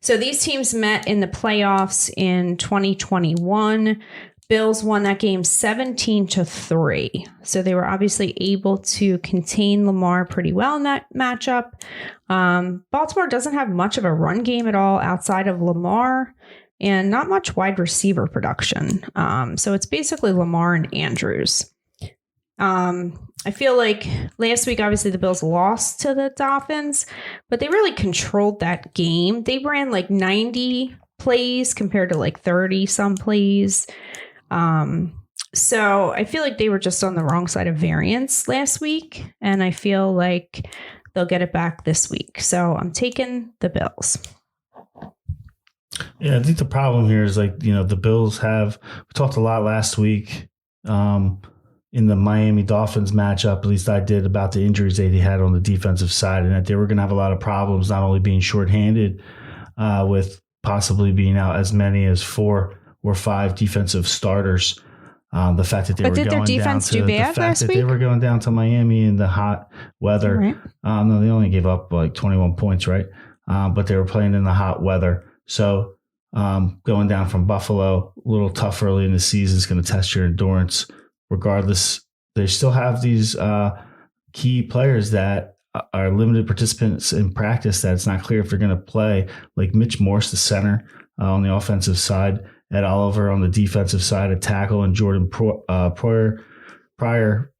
So these teams met in the playoffs in 2021. Bills won that game 17-3. So they were obviously able to contain Lamar pretty well in that matchup. Baltimore doesn't have much of a run game at all outside of Lamar and not much wide receiver production. So it's basically Lamar and Andrews. I feel like last week, obviously, the Bills lost to the Dolphins, but they really controlled that game. They ran like 90 plays compared to like 30 some plays. So I feel like they were just on the wrong side of variance last week, and I feel like they'll get it back this week. So I'm taking the Bills. Yeah, I think the problem here is the Bills we talked a lot last week in the Miami Dolphins matchup, at least I did, about the injuries they had on the defensive side and that they were going to have a lot of problems, not only being shorthanded with possibly being out as many as 4 or 5 defensive starters. The fact that they were going down to they were going down to Miami in the hot weather. Right. No, they only gave up like 21 points, right? But they were playing in the hot weather. So going down from Buffalo, a little tough early in the season is going to test your endurance. Regardless, they still have these key players that are limited participants in practice that it's not clear if they're going to play, like Mitch Morse, the center on the offensive side, Ed Oliver on the defensive side, a tackle, and Jordan Pryor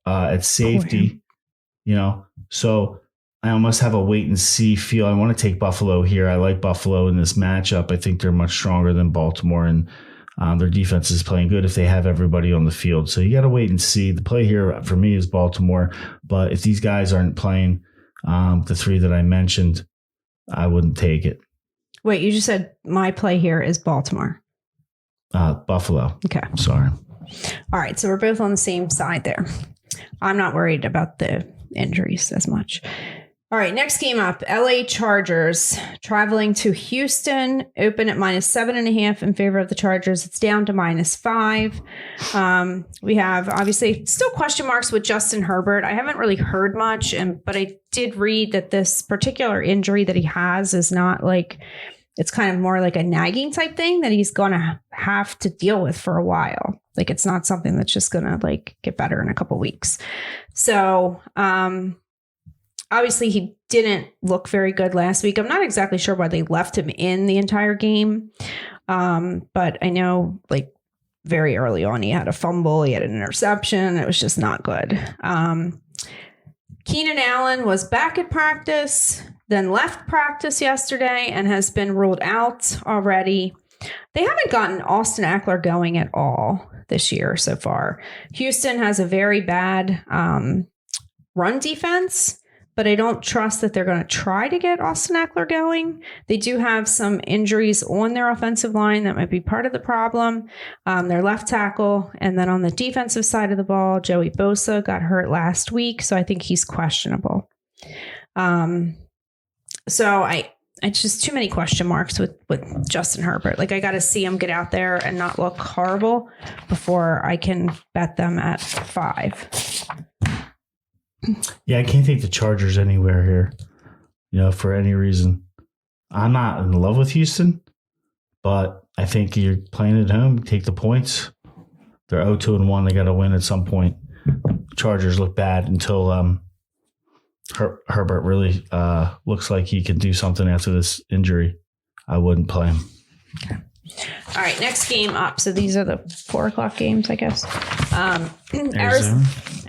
at safety. So I almost have a wait and see feel. I want to take Buffalo here. I like Buffalo in this matchup. I think they're much stronger than Baltimore, and their defense is playing good if they have everybody on the field. So you got to wait and see. The play here for me is Baltimore. But if these guys aren't playing, the 3 that I mentioned, I wouldn't take it. Wait, you just said my play here is Baltimore. Buffalo. Okay. Sorry. All right. So we're both on the same side there. I'm not worried about the injuries as much. All right. Next game up, LA Chargers traveling to Houston, open at -7.5 in favor of the Chargers. It's down to -5. We have obviously still question marks with Justin Herbert. I haven't really heard much, but I did read that this particular injury that he has is not like, it's kind of more like a nagging type thing that he's going to have to deal with for a while. Like it's not something that's just going to like get better in a couple weeks. So, obviously he didn't look very good last week. I'm not exactly sure why they left him in the entire game. But I know like very early on, he had a fumble, he had an interception. It was just not good. Keenan Allen was back at practice, then left practice yesterday and has been ruled out already. They haven't gotten Austin Eckler going at all this year so far. Houston has a very bad run defense, but I don't trust that they're going to try to get Austin Eckler going. They do have some injuries on their offensive line that might be part of the problem. Their left tackle, and then on the defensive side of the ball, Joey Bosa got hurt last week, so I think he's questionable. So it's just too many question marks with Justin Herbert. Like I got to see him get out there and not look horrible before I can bet them at 5. Yeah, I can't take the Chargers anywhere here, for any reason. I'm not in love with Houston, but I think you're playing at home. Take the points. They're 0-2-1. They got to win at some point. Chargers look bad until Herbert really looks like he can do something after this injury. I wouldn't play him. Okay. All right, next game up. So these are the 4:00 games, I guess.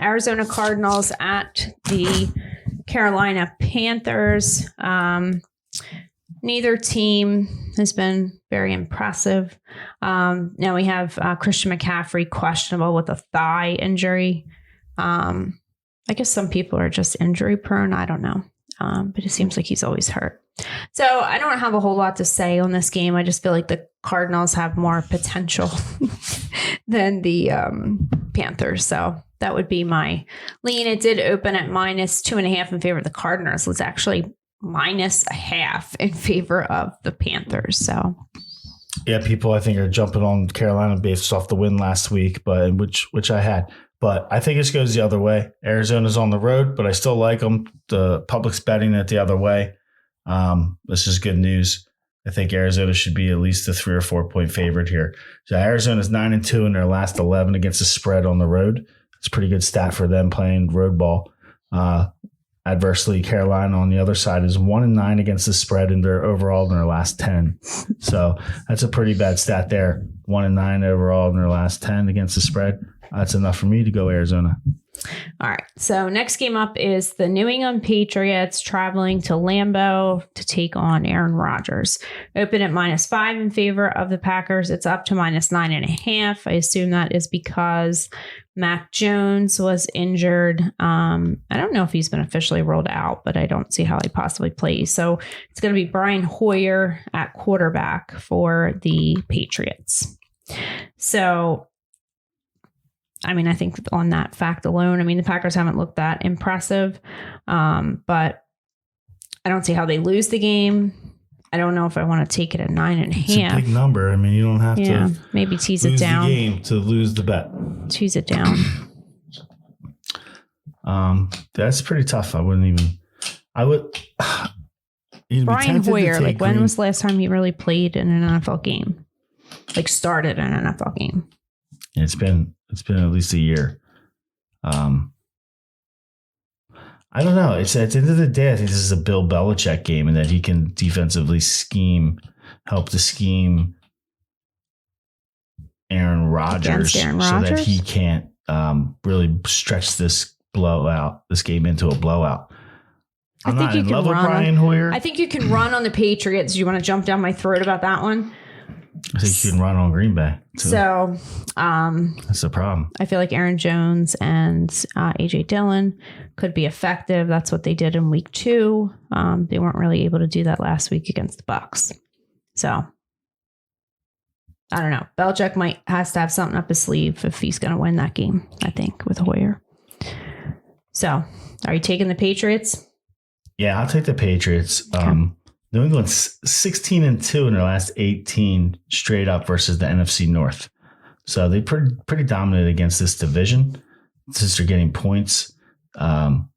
Arizona Cardinals at the Carolina Panthers. Neither team has been very impressive. Now we have Christian McCaffrey questionable with a thigh injury. I guess some people are just injury prone. I don't know. But it seems like he's always hurt. So I don't have a whole lot to say on this game. I just feel like the Cardinals have more potential than the Panthers. So that would be my lean. It did open at -2.5 in favor of the Cardinals. It's actually -0.5 in favor of the Panthers. So yeah, people I think are jumping on Carolina based off the win last week, but which I had. But I think this goes the other way. Arizona's on the road, but I still like them. The public's betting it the other way. This is good news. I think Arizona should be at least a 3 or 4 point favorite here. So Arizona's 9-2 in their last 11 against the spread on the road. It's a pretty good stat for them playing road ball. Adversely, Carolina on the other side is 1-9 against the spread in their overall in their last 10. So that's a pretty bad stat there. 1-9 overall in their last 10 against the spread. That's enough for me to go Arizona. All right. So next game up is the New England Patriots traveling to Lambeau to take on Aaron Rodgers. Open at -5 in favor of the Packers. It's up to -9.5. I assume that is because Mac Jones was injured. I don't know if he's been officially ruled out, but I don't see how he possibly plays. So it's going to be Brian Hoyer at quarterback for the Patriots. So I mean, I think on that fact alone, I mean, the Packers haven't looked that impressive, but I don't see how they lose the game. I don't know if I want to take it at 9.5. It's a big number. I mean, you don't have to maybe tease it down. The game to lose the bet. Tease it down. That's pretty tough. I would. Brian Hoyer, like when was the last time he really played in an NFL game? Like started an NFL game? It's been at least a year. I don't know. It's at the end of the day, I think this is a Bill Belichick game and that he can defensively help to scheme Aaron Rodgers so that he can't really stretch this game into a blowout. I'm not in love with Brian Hoyer. I think you can run on the Patriots. Do you want to jump down my throat about that one? I think you can run on Green Bay too. So that's the problem. I feel like Aaron Jones and AJ Dillon could be effective. That's what they did in week 2. They weren't really able to do that last week against the Bucs. So I don't know. Belichick has to have something up his sleeve if he's going to win that game, I think, with Hoyer. So are you taking the Patriots? Yeah, I'll take the Patriots. Okay. New England's 16-2 in their last 18 straight up versus the NFC North. So they pretty dominant against this division since they're getting points. 16-2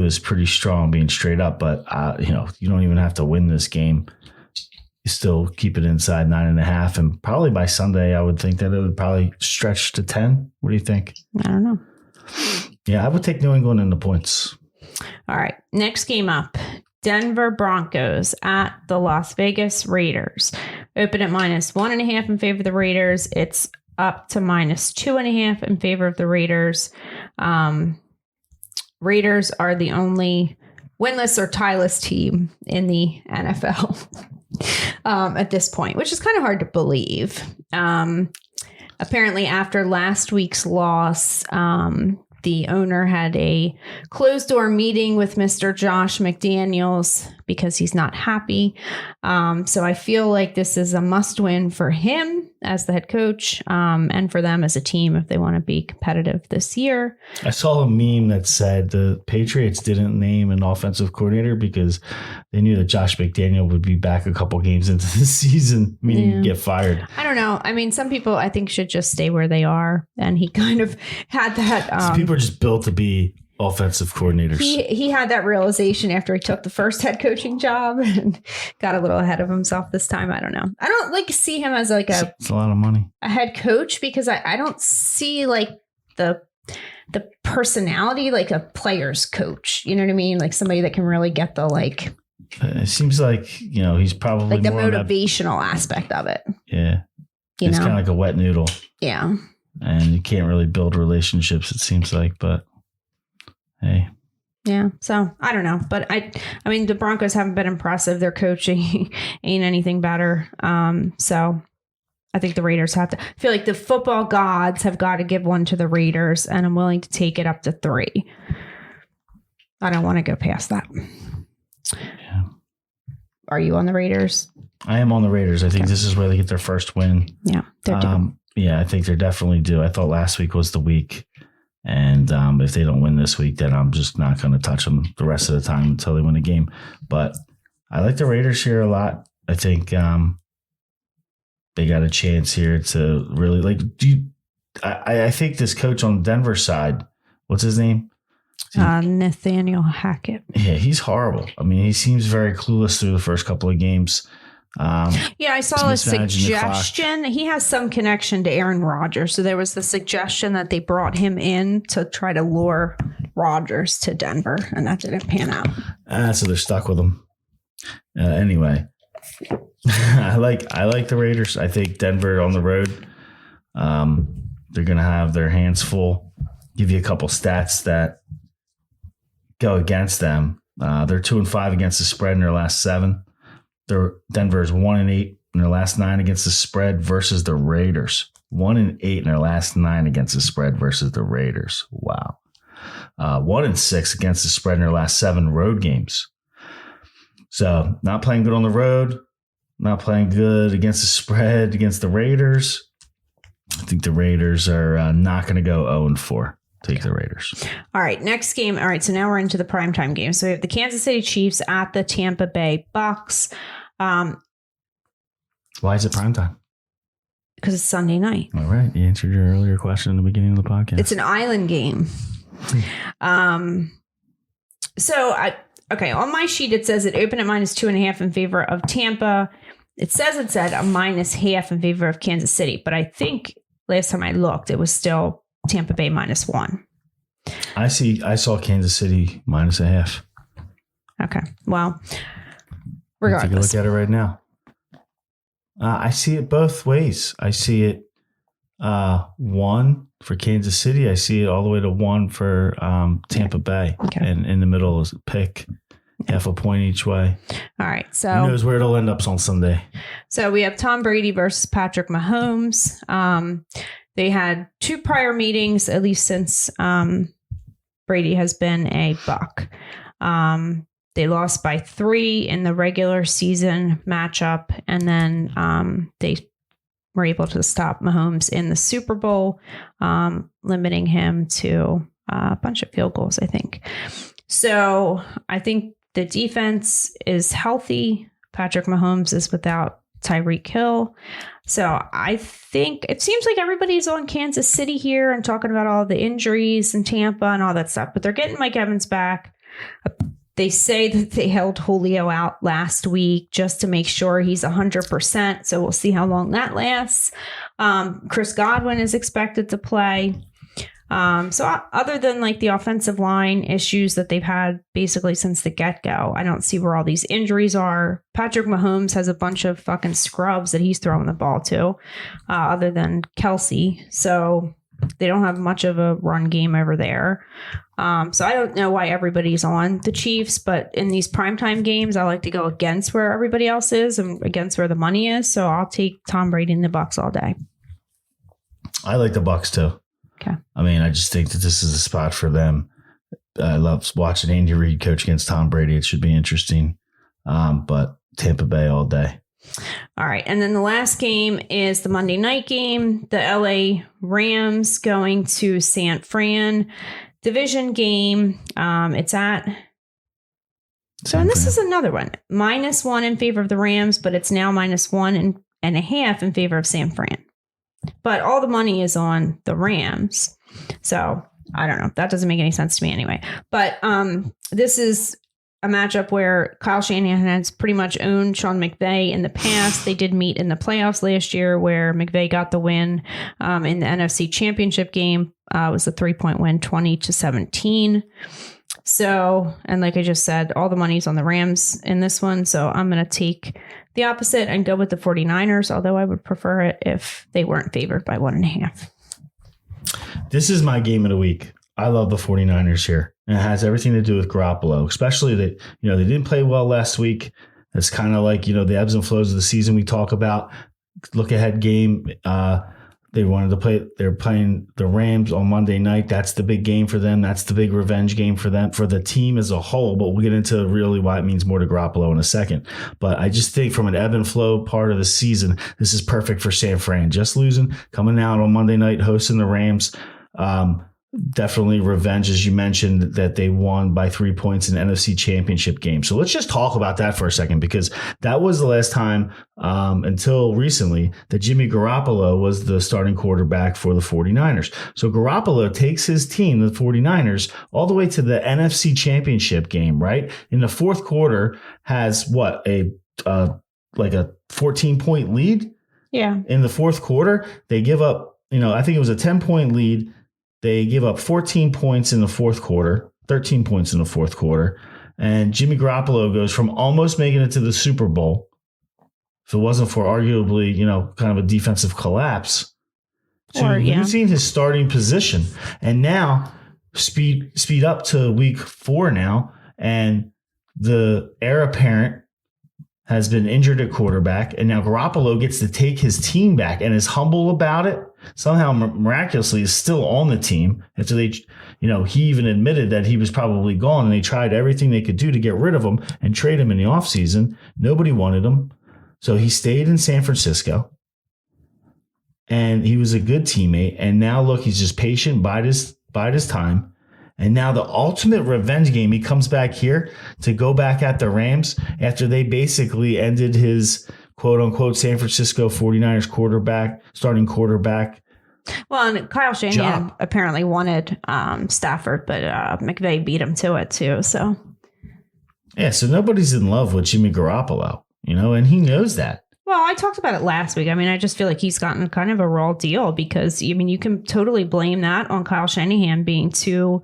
is pretty strong being straight up, but you don't even have to win this game. You still keep it inside 9.5, and probably by Sunday, I would think that it would probably stretch to 10. What do you think? I don't know. Yeah, I would take New England in the points. All right. Next game up, Denver Broncos at the Las Vegas Raiders. Open at -1.5 in favor of the Raiders. It's up to -2.5 in favor of the Raiders. Raiders are the only winless or tieless team in the NFL at this point, which is kind of hard to believe. Apparently, after last week's loss, the owner had a closed-door meeting with Mr. Josh McDaniels because he's not happy. So I feel like this is a must-win for him as the head coach and for them as a team if they want to be competitive this year. I saw a meme that said the Patriots didn't name an offensive coordinator because they knew that Josh McDaniel would be back a couple games into the season, meaning get fired. I don't know. I mean, some people I think should just stay where they are. And he kind of had that. People are just built to be offensive coordinators. He had that realization after he took the first head coaching job and got a little ahead of himself this time. I don't know. I don't see him as it's a lot of money. A head coach because I don't see like the personality like a player's coach. You know what I mean? Like somebody that can really get the it seems like, he's probably like the more motivational aspect of it. Yeah. It's kind of like a wet noodle. Yeah. And you can't really build relationships, it seems like, but hey. Yeah. So I don't know. But I mean, the Broncos haven't been impressive. Their coaching ain't anything better. So I think the Raiders have to. I feel like the football gods have got to give one to the Raiders, and I'm willing to take it up to 3. I don't want to go past that. Yeah. Are you on the Raiders? I am on the Raiders. I think this is where they get their first win. Yeah, they're due. Yeah, I think they're definitely due. I thought last week was the week. And if they don't win this week, then I'm just not going to touch them the rest of the time until they win a game. But I like the Raiders here a lot. I think they got a chance here to really I think this coach on Denver side, what's his name? Nathaniel Hackett. Yeah, he's horrible. I mean, he seems very clueless through the first couple of games. Yeah, I saw a suggestion. He has some connection to Aaron Rodgers. So there was the suggestion that they brought him in to try to lure Rodgers to Denver, and that didn't pan out. So they're stuck with him. Anyway, I like the Raiders. I think Denver on the road, they're going to have their hands full. Give you a couple stats that go against them. They're 2-5 against the spread in their last 7. Denver is 1-8 in their last 9 against the spread versus the Raiders. 1-8 in their last 9 against the spread versus the Raiders. Wow. 1-6 against the spread in their last 7 road games. So not playing good on the road, not playing good against the spread against the Raiders. I think the Raiders are not going to go 0-4. Take the Raiders. All right, next game. All right, so now we're into the primetime game. So we have the Kansas City Chiefs at the Tampa Bay Bucks. Why is it primetime? Because it's Sunday night. All right, you answered your earlier question in the beginning of the podcast. It's an island game. Okay, on my sheet it says it opened at -2.5 in favor of Tampa. It says it's at a -0.5 in favor of Kansas City, but I think last time I looked, it was still Tampa Bay -1. I saw Kansas City -0.5. Okay. Well, regardless. Take a look at it right now. I see it both ways. I see it 1 for Kansas City. I see it all the way to 1 for Tampa Bay. Okay. And in the middle is a pick. half a point each way. All right. Who So knows where it'll end up on Sunday? So we have Tom Brady versus Patrick Mahomes. They had 2 prior meetings, at least since Brady has been a Buck. They lost by 3 in the regular season matchup, and then they were able to stop Mahomes in the Super Bowl, limiting him to a bunch of field goals, I think. So I think the defense is healthy. Patrick Mahomes is without Tyreek Hill. So I think it seems like everybody's on Kansas City here and talking about all the injuries and Tampa and all that stuff, but they're getting Mike Evans back. They say that they held Julio out last week just to make sure he's 100%. So we'll see how long that lasts. Chris Godwin is expected to play. So other than like the offensive line issues that they've had basically since the get-go, I don't see where all these injuries are. Patrick Mahomes has a bunch of fucking scrubs that he's throwing the ball to, other than Kelsey. So they don't have much of a run game over there. So I don't know why everybody's on the Chiefs, but in these primetime games, I like to go against where everybody else is and against where the money is. So I'll take Tom Brady and the Bucs all day. I like the Bucs too. Okay. I mean, I just think that this is a spot for them. I love watching Andy Reid coach against Tom Brady. It should be interesting. But Tampa Bay all day. All right. And then the last game is the Monday night game. The LA Rams going to San Fran. Division game. It's at... So, and this is another one. -1 in favor of the Rams, but it's now -1.5 in favor of San Fran. But all the money is on the Rams. So I don't know. That doesn't make any sense to me anyway. But this is a matchup where Kyle Shanahan has pretty much owned Sean McVay in the past. They did meet in the playoffs last year where McVay got the win in the NFC Championship game. It was a 3-point win, 20-17. So, and like I just said, all the money's on the Rams in this one. So I'm going to take the opposite and go with the 49ers, although I would prefer it if they weren't favored by 1.5. This is my game of the week. I love the 49ers here. And it has everything to do with Garoppolo, especially that, they didn't play well last week. It's kind of like, the ebbs and flows of the season we talk about. Look ahead game. They wanted to play. They're playing the Rams on Monday night. That's the big game for them. That's the big revenge game for them, for the team as a whole. But we'll get into really why it means more to Garoppolo in a second. But I just think from an ebb and flow part of the season, this is perfect for San Fran. Just losing, coming out on Monday night, hosting the Rams. Definitely revenge, as you mentioned, that they won by 3 points in the NFC Championship game. So let's just talk about that for a second, because that was the last time until recently that Jimmy Garoppolo was the starting quarterback for the 49ers. So Garoppolo takes his team, the 49ers, all the way to the NFC Championship game, right? In the fourth quarter has a 14-point lead? Yeah. In the fourth quarter, they give up, I think it was a 10-point lead. They give up 14 points in the fourth quarter, 13 points in the fourth quarter. And Jimmy Garoppolo goes from almost making it to the Super Bowl, if it wasn't for arguably, kind of a defensive collapse, to losing his starting position. And now speed up to week 4 now. And the heir apparent has been injured at quarterback. And now Garoppolo gets to take his team back and is humble about it. Somehow miraculously is still on the team after they, he even admitted that he was probably gone and they tried everything they could do to get rid of him and trade him in the offseason. Nobody wanted him. So he stayed in San Francisco and he was a good teammate. And now look, he's just patient, bide his time. And now the ultimate revenge game, he comes back here to go back at the Rams after they basically ended his quote-unquote San Francisco 49ers starting quarterback. Well, and Kyle Shanahan apparently wanted Stafford, but McVay beat him to it too. So, yeah, so nobody's in love with Jimmy Garoppolo, and he knows that. Well, I talked about it last week. I mean, I just feel like he's gotten kind of a raw deal because, you can totally blame that on Kyle Shanahan being too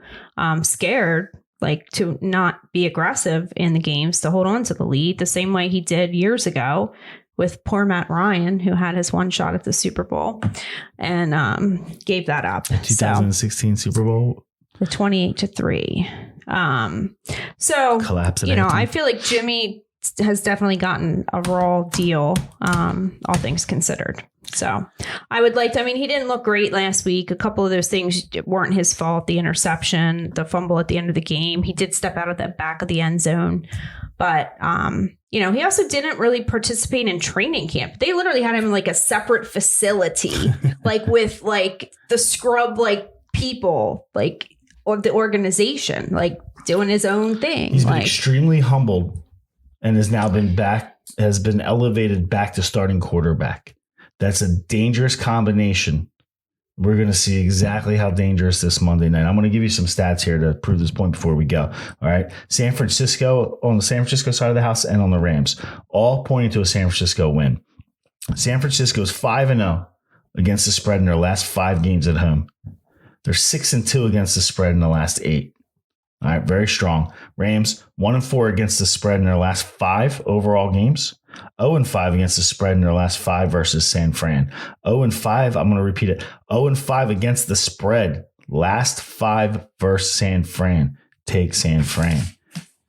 scared, like to not be aggressive in the games, to hold on to the lead the same way he did years ago with poor Matt Ryan, who had his one shot at the Super Bowl and gave that up. 2016 Super Bowl? The 28-3. So, Collapse at you know, halftime. I feel like Jimmy has definitely gotten a raw deal, all things considered. So I would like to, I mean, he didn't look great last week. A couple of those things weren't his fault. The interception, the fumble at the end of the game. He did step out of the back of the end zone. But, you know, he also didn't really participate in training camp. They literally had him in like a separate facility, like with like the scrub, like people, like of the organization, like doing his own thing. He's been like, extremely humbled and has now been elevated back to starting quarterback. That's a dangerous combination. We're going to see exactly how dangerous this Monday night. I'm going to give you some stats here to prove this point before we go. All right. San Francisco, on the San Francisco side of the house and on the Rams, all pointing to a San Francisco win. San Francisco is 5-0 against the spread in their last 5 games at home. They're 6-2 against the spread in the last 8. All right. Very strong. Rams 1-4 against the spread in their last 5 overall games. 0-5 against the spread in their last 5 versus San Fran. 0-5, I'm going to repeat it. 0-5 against the spread. Last 5 versus San Fran. Take San Fran.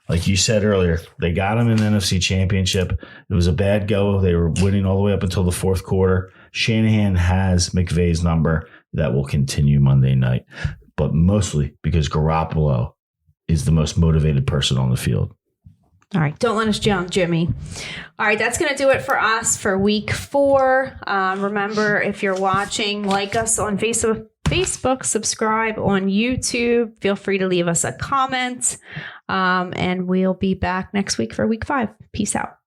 Like you said earlier, they got him in the NFC Championship. It was a bad go. They were winning all the way up until the fourth quarter. Shanahan has McVay's number. That will continue Monday night. But mostly because Garoppolo is the most motivated person on the field. all right, don't let us down, Jimmy. All right, that's going to do it for us for week 4. Remember, if you're watching, like us on Facebook, subscribe on YouTube. Feel free to leave us a comment. And we'll be back next week for week 5. Peace out.